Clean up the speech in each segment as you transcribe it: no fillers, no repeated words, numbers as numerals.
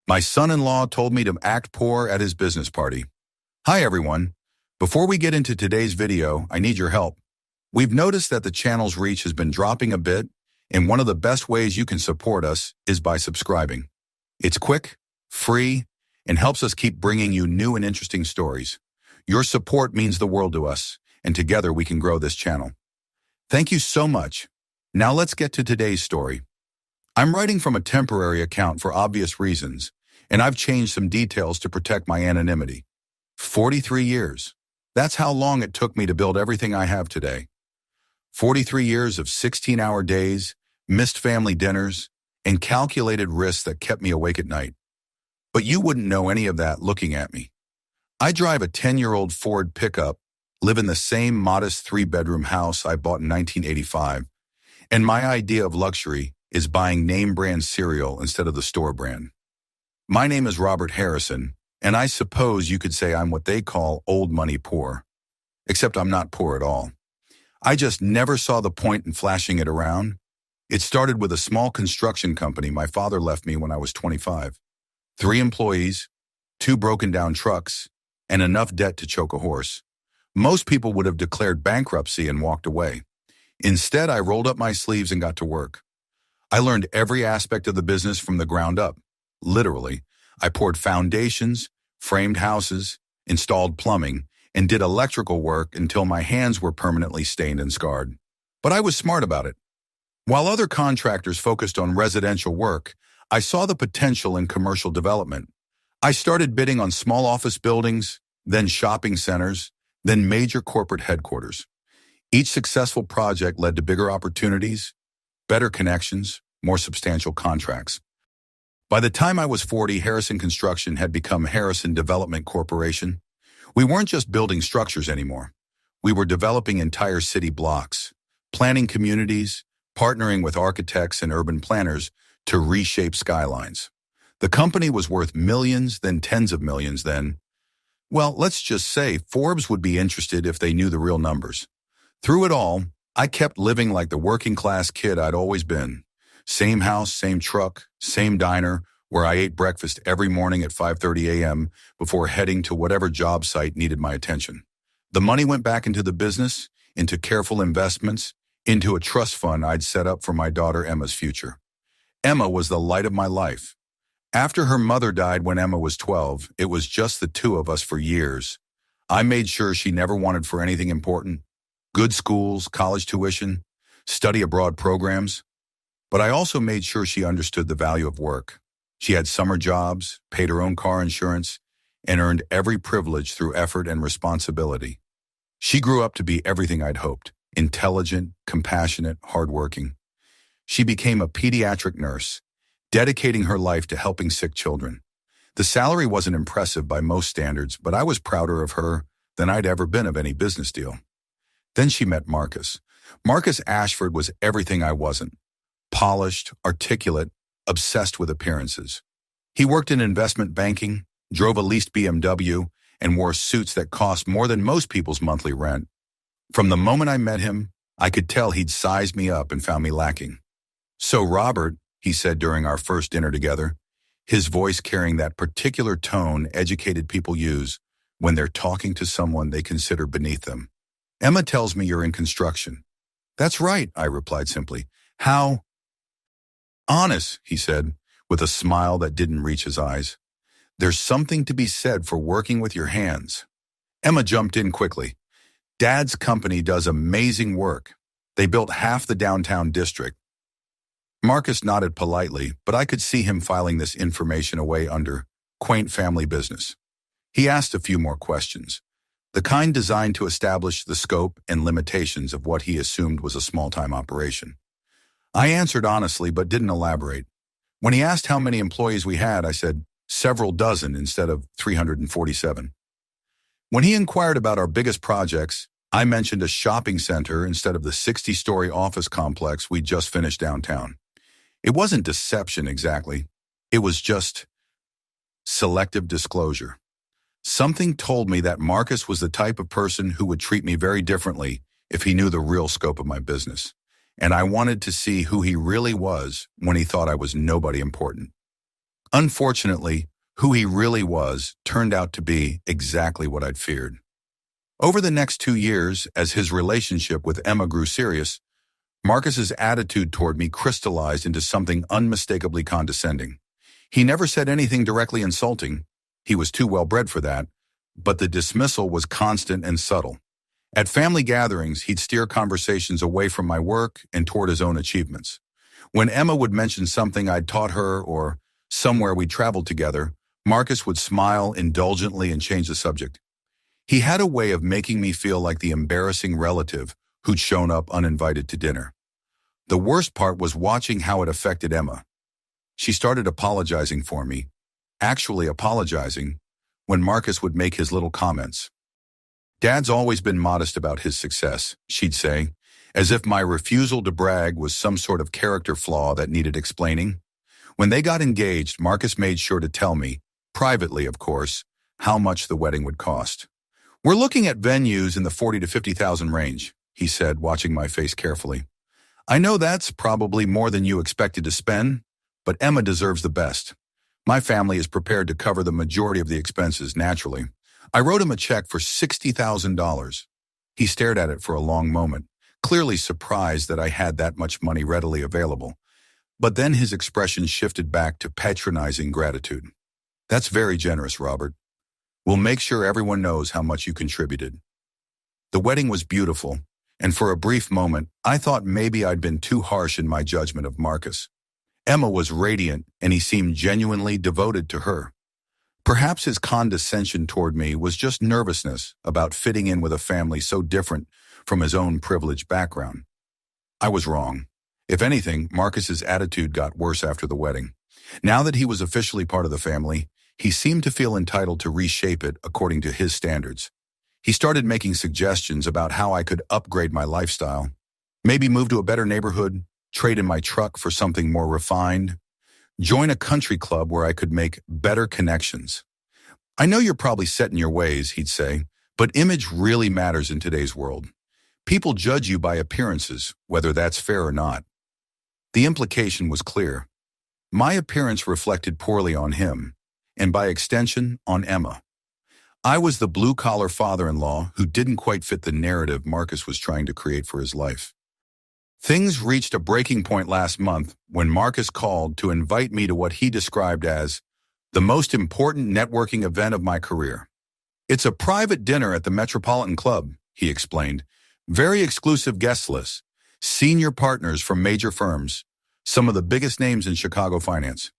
My son-in-law told me to act poor at his business party. Hi everyone. Before we get into today's video, I need your help. We've noticed that the channel's reach has been dropping a bit, and one of the best ways you can support us is by subscribing. It's quick, free, and helps us keep bringing you new and interesting stories. Your support means the world to us, and together we can grow this channel. Thank you so much. Now let's get to today's story. I'm writing from a temporary account for obvious reasons, and I've changed some details to protect my anonymity. 43 years. That's how long it took me to build everything I have today. 43 years of 16-hour days, missed family dinners, and calculated risks that kept me awake at night. But you wouldn't know any of that looking at me. I drive a 10-year-old Ford pickup, live in the same modest 3-bedroom house I bought in 1985, and my idea of luxury is buying name-brand cereal instead of the store brand. My name is Robert Harrison, and I suppose you could say I'm what they call old money poor. Except I'm not poor at all. I just never saw the point in flashing it around. It started with a small construction company my father left me when I was 25. 3 employees, 2 broken-down trucks, and enough debt to choke a horse. Most people would have declared bankruptcy and walked away. Instead, I rolled up my sleeves and got to work. I learned every aspect of the business from the ground up. Literally, I poured foundations, framed houses, installed plumbing, and did electrical work until my hands were permanently stained and scarred. But I was smart about it. While other contractors focused on residential work, I saw the potential in commercial development. I started bidding on small office buildings, then shopping centers, then major corporate headquarters. Each successful project led to bigger opportunities, better connections, more substantial contracts. By the time I was 40, Harrison Construction had become Harrison Development Corporation. We weren't just building structures anymore. We were developing entire city blocks, planning communities, partnering with architects and urban planners to reshape skylines. The company was worth millions, then tens of millions, then. Well, let's just say Forbes would be interested if they knew the real numbers. Through it all, I kept living like the working-class kid I'd always been. Same house, same truck, same diner, where I ate breakfast every morning at 5:30 a.m. before heading to whatever job site needed my attention. The money went back into the business, into careful investments, into a trust fund I'd set up for my daughter Emma's future. Emma was the light of my life. After her mother died when Emma was 12, it was just the 2 of us for years. I made sure she never wanted for anything important. Good schools, college tuition, study abroad programs. But I also made sure she understood the value of work. She had summer jobs, paid her own car insurance, and earned every privilege through effort and responsibility. She grew up to be everything I'd hoped: intelligent, compassionate, hardworking. She became a pediatric nurse, dedicating her life to helping sick children. The salary wasn't impressive by most standards, but I was prouder of her than I'd ever been of any business deal. Then she met Marcus. Marcus Ashford was everything I wasn't. Polished, articulate, obsessed with appearances. He worked in investment banking, drove a leased BMW, and wore suits that cost more than most people's monthly rent. From the moment I met him, I could tell he'd sized me up and found me lacking. "So, Robert," he said during our first dinner together, his voice carrying that particular tone educated people use when they're talking to someone they consider beneath them. "Emma tells me you're in construction." "That's right," I replied simply. "How?" "Honest," he said, with a smile that didn't reach his eyes. "There's something to be said for working with your hands." Emma jumped in quickly. "Dad's company does amazing work. They built half the downtown district." Marcus nodded politely, but I could see him filing this information away under quaint family business. He asked a few more questions, the kind designed to establish the scope and limitations of what he assumed was a small-time operation. I answered honestly, but didn't elaborate. When he asked how many employees we had, I said several dozen instead of 347. When he inquired about our biggest projects, I mentioned a shopping center instead of the 60-story office complex we just finished downtown. It wasn't deception exactly. It was just selective disclosure. Something told me that Marcus was the type of person who would treat me very differently if he knew the real scope of my business. And I wanted to see who he really was when he thought I was nobody important. Unfortunately, who he really was turned out to be exactly what I'd feared. Over the next 2 years, as his relationship with Emma grew serious, Marcus's attitude toward me crystallized into something unmistakably condescending. He never said anything directly insulting. He was too well-bred for that, but the dismissal was constant and subtle. At family gatherings, he'd steer conversations away from my work and toward his own achievements. When Emma would mention something I'd taught her or somewhere we'd traveled together, Marcus would smile indulgently and change the subject. He had a way of making me feel like the embarrassing relative who'd shown up uninvited to dinner. The worst part was watching how it affected Emma. She started apologizing for me, actually apologizing, when Marcus would make his little comments. "Dad's always been modest about his success," she'd say, as if my refusal to brag was some sort of character flaw that needed explaining. When they got engaged, Marcus made sure to tell me, privately of course, how much the wedding would cost. "We're looking at venues in the 40 to 50,000 range," he said, watching my face carefully. "I know that's probably more than you expected to spend, but Emma deserves the best. My family is prepared to cover the majority of the expenses, naturally." I wrote him a check for $60,000. He stared at it for a long moment, clearly surprised that I had that much money readily available. But then his expression shifted back to patronizing gratitude. "That's very generous, Robert. We'll make sure everyone knows how much you contributed." The wedding was beautiful, and for a brief moment, I thought maybe I'd been too harsh in my judgment of Marcus. Emma was radiant, and he seemed genuinely devoted to her. Perhaps his condescension toward me was just nervousness about fitting in with a family so different from his own privileged background. I was wrong. If anything, Marcus's attitude got worse after the wedding. Now that he was officially part of the family, he seemed to feel entitled to reshape it according to his standards. He started making suggestions about how I could upgrade my lifestyle, maybe move to a better neighborhood, trade in my truck for something more refined, join a country club where I could make better connections. "I know you're probably set in your ways," he'd say, "but image really matters in today's world. People judge you by appearances, whether that's fair or not." The implication was clear. My appearance reflected poorly on him, and by extension, on Emma. I was the blue-collar father-in-law who didn't quite fit the narrative Marcus was trying to create for his life. Things reached a breaking point last month when Marcus called to invite me to what he described as the most important networking event of my career. "It's a private dinner at the Metropolitan Club," he explained. "Very exclusive guest list, senior partners from major firms, some of the biggest names in Chicago finance.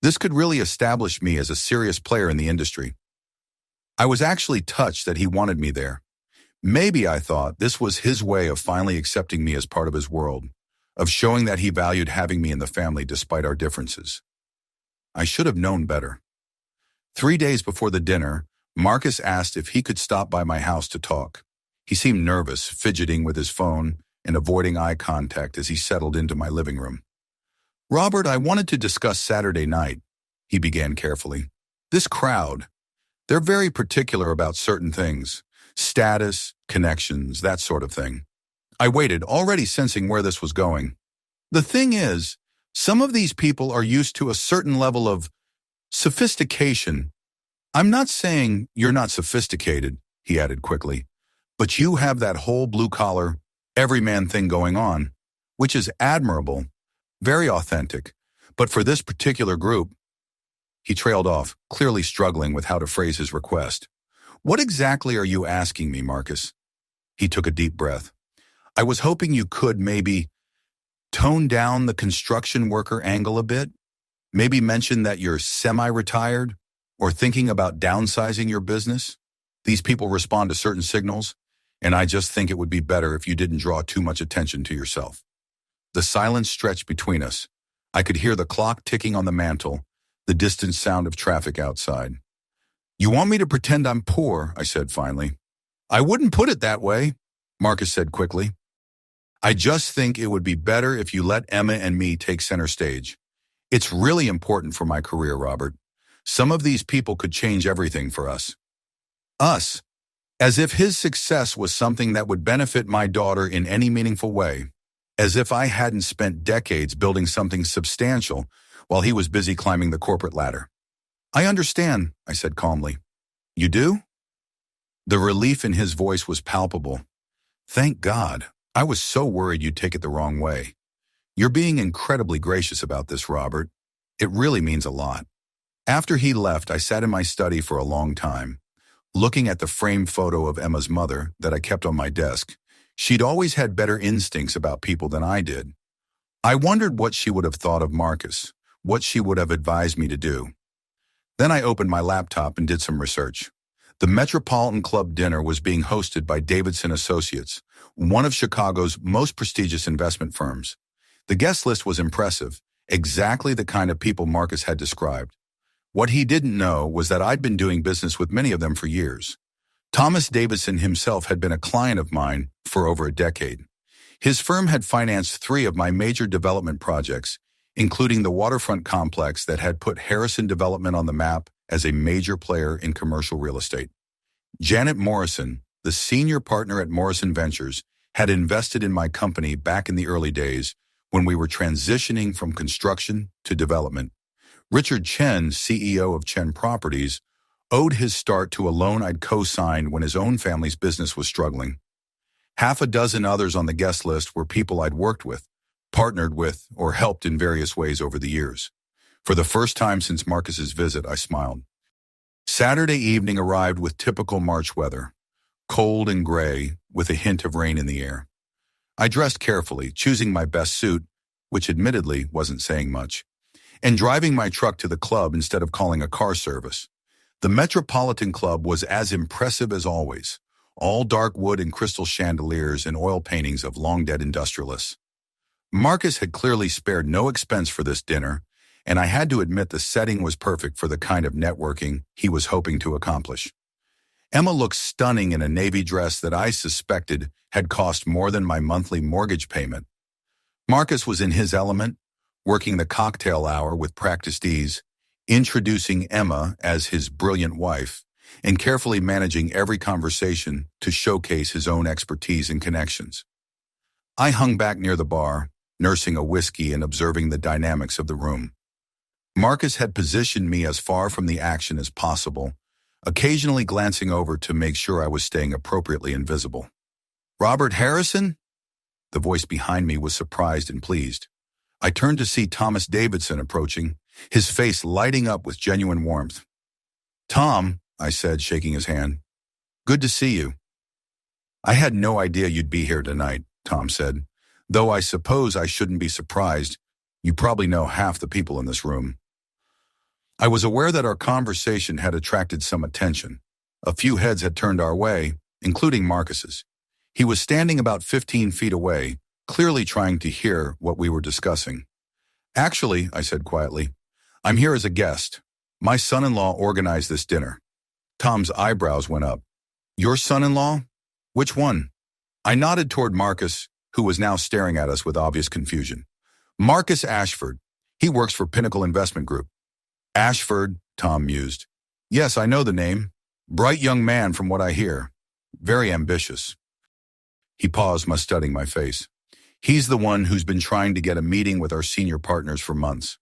This could really establish me as a serious player in the industry." I was actually touched that he wanted me there. Maybe, I thought, this was his way of finally accepting me as part of his world, of showing that he valued having me in the family despite our differences. I should have known better. 3 days before the dinner, Marcus asked if he could stop by my house to talk. He seemed nervous, fidgeting with his phone and avoiding eye contact as he settled into my living room. "Robert, I wanted to discuss Saturday night," he began carefully. "This crowd, they're very particular about certain things. Status, connections, that sort of thing." I waited, already sensing where this was going. "The thing is, some of these people are used to a certain level of sophistication. I'm not saying you're not sophisticated," he added quickly, "but you have that whole blue-collar, everyman thing going on, which is admirable, very authentic. But for this particular group..." He trailed off, clearly struggling with how to phrase his request. "What exactly are you asking me, Marcus?" He took a deep breath. "I was hoping you could maybe tone down the construction worker angle a bit. Maybe mention that you're semi-retired or thinking about downsizing your business. These people respond to certain signals, and I just think it would be better if you didn't draw too much attention to yourself." The silence stretched between us. I could hear the clock ticking on the mantel, the distant sound of traffic outside. "You want me to pretend I'm poor?" I said finally. "I wouldn't put it that way," Marcus said quickly. "I just think it would be better if you let Emma and me take center stage. It's really important for my career, Robert. Some of these people could change everything for us." Us. As if his success was something that would benefit my daughter in any meaningful way. As if I hadn't spent decades building something substantial while he was busy climbing the corporate ladder. I understand, I said calmly. You do? The relief in his voice was palpable. Thank God. I was so worried you'd take it the wrong way. You're being incredibly gracious about this, Robert. It really means a lot. After he left, I sat in my study for a long time, looking at the framed photo of Emma's mother that I kept on my desk. She'd always had better instincts about people than I did. I wondered what she would have thought of Marcus, what she would have advised me to do. Then I opened my laptop and did some research. The Metropolitan Club dinner was being hosted by Davidson Associates, one of Chicago's most prestigious investment firms. The guest list was impressive, exactly the kind of people Marcus had described. What he didn't know was that I'd been doing business with many of them for years. Thomas Davidson himself had been a client of mine for over a decade. His firm had financed 3 of my major development projects, including the waterfront complex that had put Harrison Development on the map as a major player in commercial real estate. Janet Morrison, the senior partner at Morrison Ventures, had invested in my company back in the early days when we were transitioning from construction to development. Richard Chen, CEO of Chen Properties, owed his start to a loan I'd co-signed when his own family's business was struggling. Half a dozen others on the guest list were people I'd worked with, partnered with, or helped in various ways over the years. For the first time since Marcus's visit, I smiled. Saturday evening arrived with typical March weather, cold and gray, with a hint of rain in the air. I dressed carefully, choosing my best suit, which admittedly wasn't saying much, and driving my truck to the club instead of calling a car service. The Metropolitan Club was as impressive as always, all dark wood and crystal chandeliers and oil paintings of long-dead industrialists. Marcus had clearly spared no expense for this dinner, and I had to admit the setting was perfect for the kind of networking he was hoping to accomplish. Emma looked stunning in a navy dress that I suspected had cost more than my monthly mortgage payment. Marcus was in his element, working the cocktail hour with practiced ease, introducing Emma as his brilliant wife, and carefully managing every conversation to showcase his own expertise and connections. I hung back near the bar, nursing a whiskey and observing the dynamics of the room. Marcus had positioned me as far from the action as possible, occasionally glancing over to make sure I was staying appropriately invisible. Robert Harrison? The voice behind me was surprised and pleased. I turned to see Thomas Davidson approaching, his face lighting up with genuine warmth. Tom, I said, shaking his hand. Good to see you. I had no idea you'd be here tonight, Tom said, though I suppose I shouldn't be surprised. You probably know half the people in this room. I was aware that our conversation had attracted some attention. A few heads had turned our way, including Marcus's. He was standing about 15 feet away, clearly trying to hear what we were discussing. Actually, I said quietly, I'm here as a guest. My son-in-law organized this dinner. Tom's eyebrows went up. Your son-in-law? Which one? I nodded toward Marcus, who was now staring at us with obvious confusion. Marcus Ashford. He works for Pinnacle Investment Group. Ashford, Tom mused. Yes, I know the name. Bright young man from what I hear. Very ambitious. He paused, studying my face. He's the one who's been trying to get a meeting with our senior partners for months.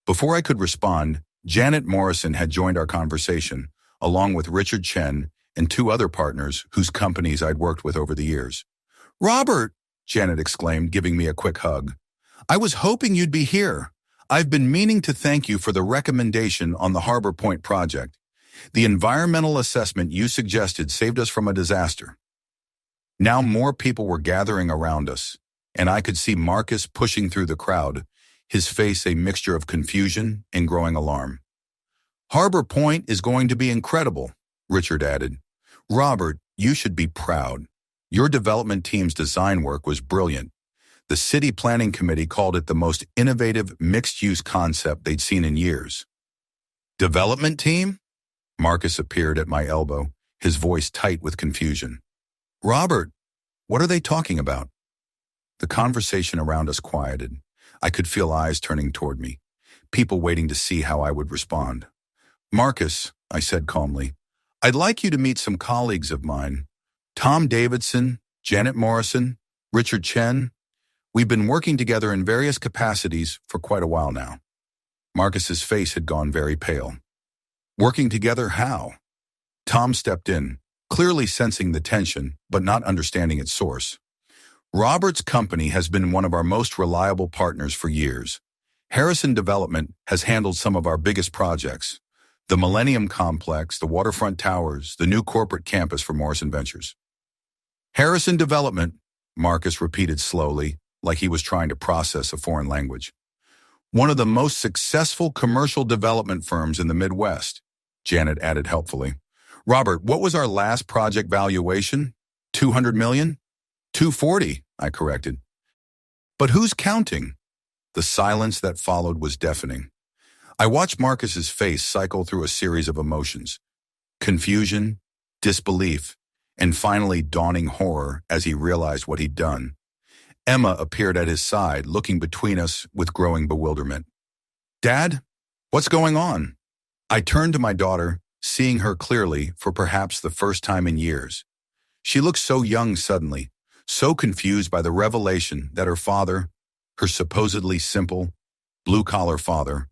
Before I could respond, Janet Morrison had joined our conversation, along with Richard Chen and 2 other partners whose companies I'd worked with over the years. Robert, Janet exclaimed, giving me a quick hug. I was hoping you'd be here. I've been meaning to thank you for the recommendation on the Harbor Point project. The environmental assessment you suggested saved us from a disaster. Now more people were gathering around us, and I could see Marcus pushing through the crowd, his face a mixture of confusion and growing alarm. Harbor Point is going to be incredible, Richard added. Robert, you should be proud. Your development team's design work was brilliant. The City Planning Committee called it the most innovative mixed-use concept they'd seen in years. Development team? Marcus appeared at my elbow, his voice tight with confusion. Robert, what are they talking about? The conversation around us quieted. I could feel eyes turning toward me, people waiting to see how I would respond. Marcus, I said calmly, I'd like you to meet some colleagues of mine. Tom Davidson, Janet Morrison, Richard Chen. We've been working together in various capacities for quite a while now. Marcus's face had gone very pale. Working together, how? Tom stepped in, clearly sensing the tension, but not understanding its source. Robert's company has been one of our most reliable partners for years. Harrison Development has handled some of our biggest projects: the Millennium Complex, the waterfront towers, the new corporate campus for Morrison Ventures. Harrison Development, Marcus repeated slowly, like he was trying to process a foreign language. One of the most successful commercial development firms in the Midwest, Janet added helpfully. Robert, what was our last project valuation? 200 million? 240, I corrected. But who's counting? The silence that followed was deafening. I watched Marcus's face cycle through a series of emotions: confusion, disbelief, and finally dawning horror as he realized what he'd done. Emma appeared at his side, looking between us with growing bewilderment. Dad, what's going on? I turned to my daughter, seeing her clearly for perhaps the first time in years. She looked so young suddenly, so confused by the revelation that her father, her supposedly simple, blue-collar father,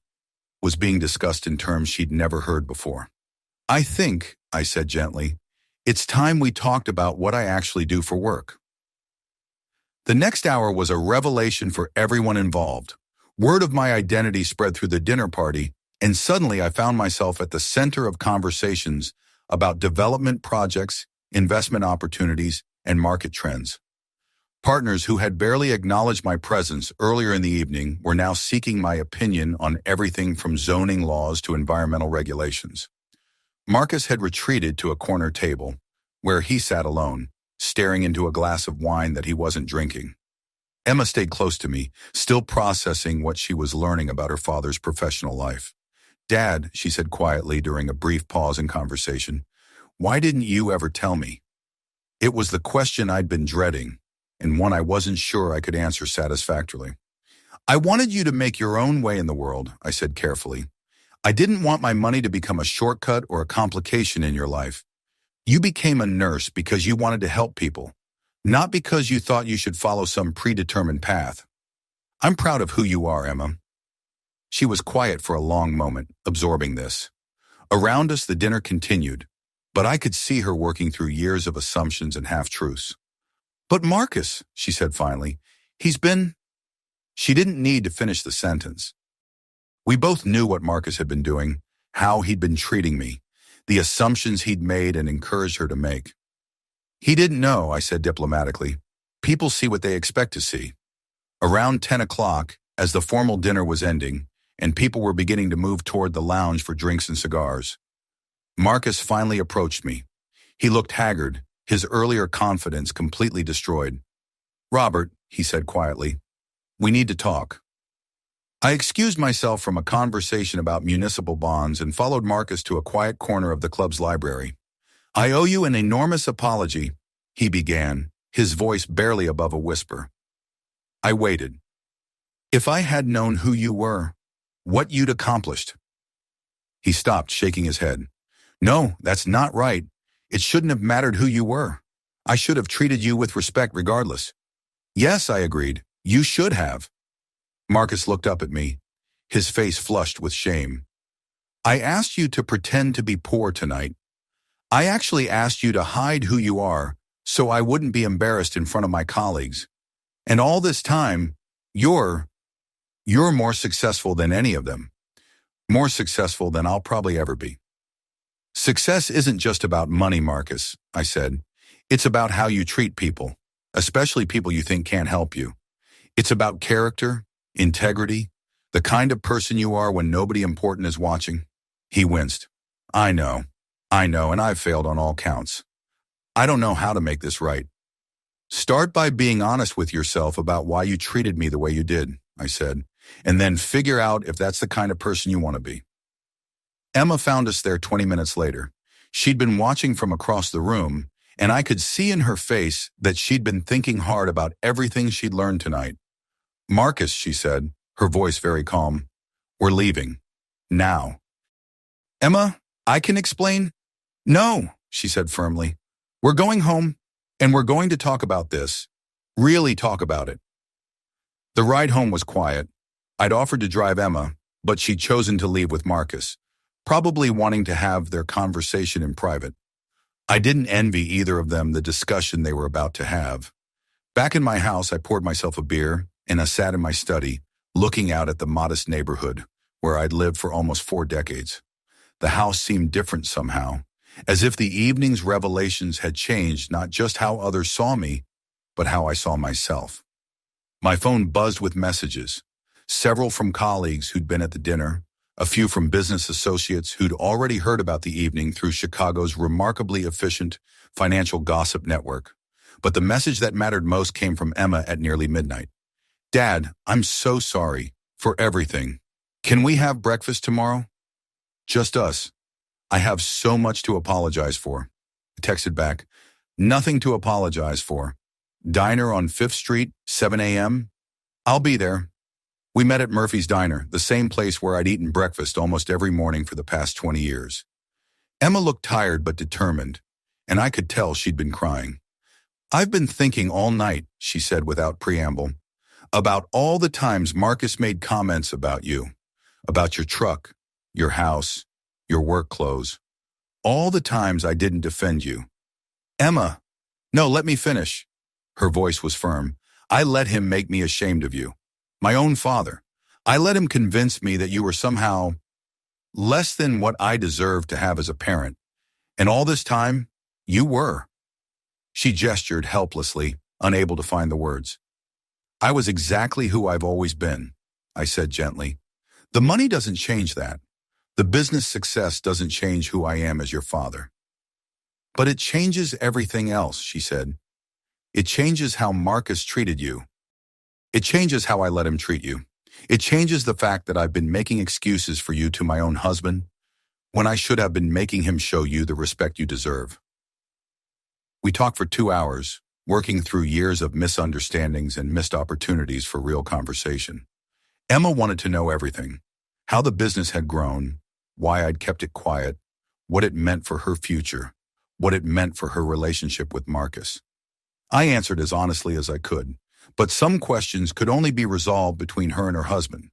was being discussed in terms she'd never heard before. I think, I said gently, it's time we talked about what I actually do for work. The next hour was a revelation for everyone involved. Word of my identity spread through the dinner party, and suddenly I found myself at the center of conversations about development projects, investment opportunities, and market trends. Partners who had barely acknowledged my presence earlier in the evening were now seeking my opinion on everything from zoning laws to environmental regulations. Marcus had retreated to a corner table, where he sat alone, staring into a glass of wine that he wasn't drinking. Emma stayed close to me, still processing what she was learning about her father's professional life. Dad, she said quietly during a brief pause in conversation, why didn't you ever tell me? It was the question I'd been dreading, and one I wasn't sure I could answer satisfactorily. I wanted you to make your own way in the world, I said carefully. I didn't want my money to become a shortcut or a complication in your life. You became a nurse because you wanted to help people, not because you thought you should follow some predetermined path. I'm proud of who you are, Emma. She was quiet for a long moment, absorbing this. Around us, the dinner continued, but I could see her working through years of assumptions and half-truths. But Marcus, she said finally, he's been... She didn't need to finish the sentence. We both knew what Marcus had been doing, how he'd been treating me, the assumptions he'd made and encouraged her to make. He didn't know, I said diplomatically. People see what they expect to see. Around 10 o'clock, as the formal dinner was ending, and people were beginning to move toward the lounge for drinks and cigars, Marcus finally approached me. He looked haggard, his earlier confidence completely destroyed. Robert, he said quietly, we need to talk. I excused myself from a conversation about municipal bonds and followed Marcus to a quiet corner of the club's library. I owe you an enormous apology, he began, his voice barely above a whisper. I waited. If I had known who you were, what you'd accomplished. He stopped, shaking his head. No, that's not right. It shouldn't have mattered who you were. I should have treated you with respect regardless. Yes, I agreed. You should have. Marcus looked up at me, his face flushed with shame. I asked you to pretend to be poor tonight. I actually asked you to hide who you are so I wouldn't be embarrassed in front of my colleagues. And all this time, you're more successful than any of them. More successful than I'll probably ever be. Success isn't just about money, Marcus, I said. It's about how you treat people, especially people you think can't help you. It's about character, integrity, the kind of person you are when nobody important is watching. He winced. I know, and I've failed on all counts. I don't know how to make this right. Start by being honest with yourself about why you treated me the way you did, I said, and then figure out if that's the kind of person you want to be. Emma found us there 20 minutes later. She'd been watching from across the room, and I could see in her face that she'd been thinking hard about everything she'd learned tonight. Marcus, she said, her voice very calm, we're leaving. Now. Emma, I can explain? No, she said firmly. We're going home, and we're going to talk about this. Really talk about it. The ride home was quiet. I'd offered to drive Emma, but she'd chosen to leave with Marcus, probably wanting to have their conversation in private. I didn't envy either of them the discussion they were about to have. Back in my house, I poured myself a beer, and I sat in my study, looking out at the modest neighborhood where I'd lived for almost 4 decades. The house seemed different somehow, as if the evening's revelations had changed not just how others saw me, but how I saw myself. My phone buzzed with messages, several from colleagues who'd been at the dinner, a few from business associates who'd already heard about the evening through Chicago's remarkably efficient financial gossip network. But the message that mattered most came from Emma at nearly midnight. "Dad, I'm so sorry for everything. Can we have breakfast tomorrow? Just us. I have so much to apologize for." I texted back, "Nothing to apologize for. Diner on 5th Street, 7 a.m.? I'll be there." We met at Murphy's Diner, the same place where I'd eaten breakfast almost every morning for the past 20 years. Emma looked tired but determined, and I could tell she'd been crying. "I've been thinking all night," she said without preamble, "about all the times Marcus made comments about you, about your truck, your house, your work clothes. All the times I didn't defend you." "Emma, no, let me finish." Her voice was firm. "I let him make me ashamed of you. My own father. I let him convince me that you were somehow less than what I deserved to have as a parent. And all this time, you were." She gestured helplessly, unable to find the words. "I was exactly who I've always been," I said gently. "The money doesn't change that. The business success doesn't change who I am as your father." "But it changes everything else," she said. "It changes how Marcus treated you. It changes how I let him treat you. It changes the fact that I've been making excuses for you to my own husband when I should have been making him show you the respect you deserve." We talked for 2 hours, working through years of misunderstandings and missed opportunities for real conversation. Emma wanted to know everything: how the business had grown, why I'd kept it quiet, what it meant for her future, what it meant for her relationship with Marcus. I answered as honestly as I could, but some questions could only be resolved between her and her husband.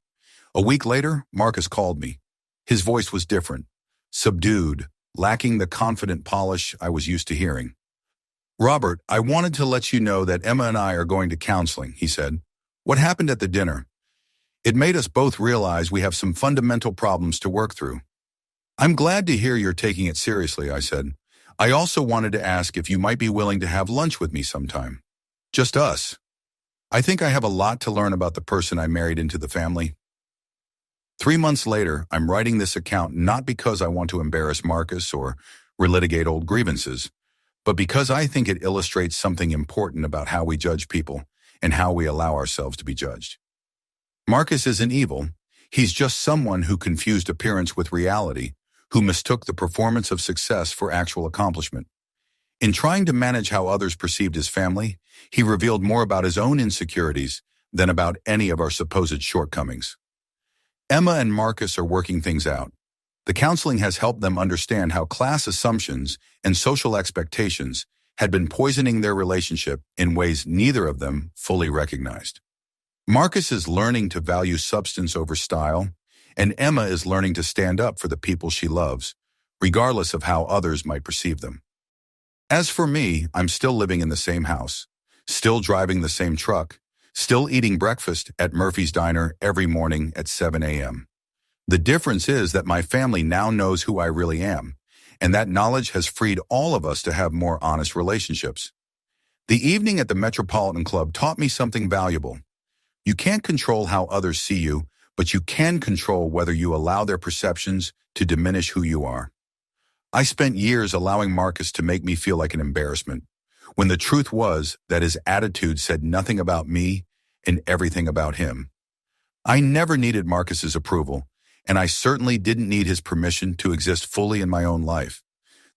A week later, Marcus called me. His voice was different, subdued, lacking the confident polish I was used to hearing. "Robert, I wanted to let you know that Emma and I are going to counseling," he said. "What happened at the dinner? It made us both realize we have some fundamental problems to work through." "I'm glad to hear you're taking it seriously," I said. "I also wanted to ask if you might be willing to have lunch with me sometime. Just us. I think I have a lot to learn about the person I married into the family." 3 months later, I'm writing this account not because I want to embarrass Marcus or relitigate old grievances, but because I think it illustrates something important about how we judge people and how we allow ourselves to be judged. Marcus isn't evil. He's just someone who confused appearance with reality, who mistook the performance of success for actual accomplishment. In trying to manage how others perceived his family, he revealed more about his own insecurities than about any of our supposed shortcomings. Emma and Marcus are working things out. The counseling has helped them understand how class assumptions and social expectations had been poisoning their relationship in ways neither of them fully recognized. Marcus is learning to value substance over style, and Emma is learning to stand up for the people she loves, regardless of how others might perceive them. As for me, I'm still living in the same house, still driving the same truck, still eating breakfast at Murphy's Diner every morning at 7 a.m. The difference is that my family now knows who I really am, and that knowledge has freed all of us to have more honest relationships. The evening at the Metropolitan Club taught me something valuable. You can't control how others see you, but you can control whether you allow their perceptions to diminish who you are. I spent years allowing Marcus to make me feel like an embarrassment, when the truth was that his attitude said nothing about me and everything about him. I never needed Marcus's approval, and I certainly didn't need his permission to exist fully in my own life.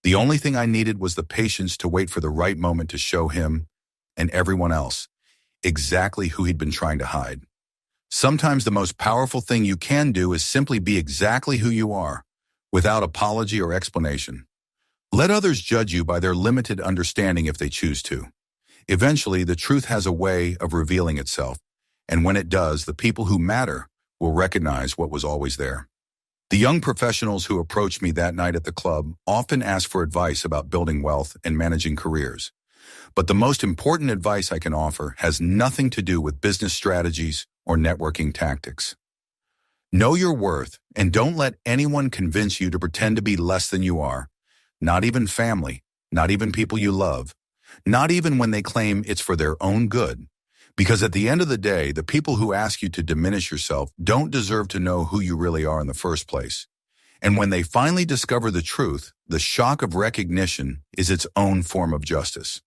The only thing I needed was the patience to wait for the right moment to show him, and everyone else, exactly who he'd been trying to hide. Sometimes the most powerful thing you can do is simply be exactly who you are, without apology or explanation. Let others judge you by their limited understanding if they choose to. Eventually, the truth has a way of revealing itself, and when it does, the people who matter will recognize what was always there. The young professionals who approached me that night at the club often ask for advice about building wealth and managing careers. But the most important advice I can offer has nothing to do with business strategies or networking tactics. Know your worth and don't let anyone convince you to pretend to be less than you are. Not even family, not even people you love, not even when they claim it's for their own good. Because at the end of the day, the people who ask you to diminish yourself don't deserve to know who you really are in the first place. And when they finally discover the truth, the shock of recognition is its own form of justice.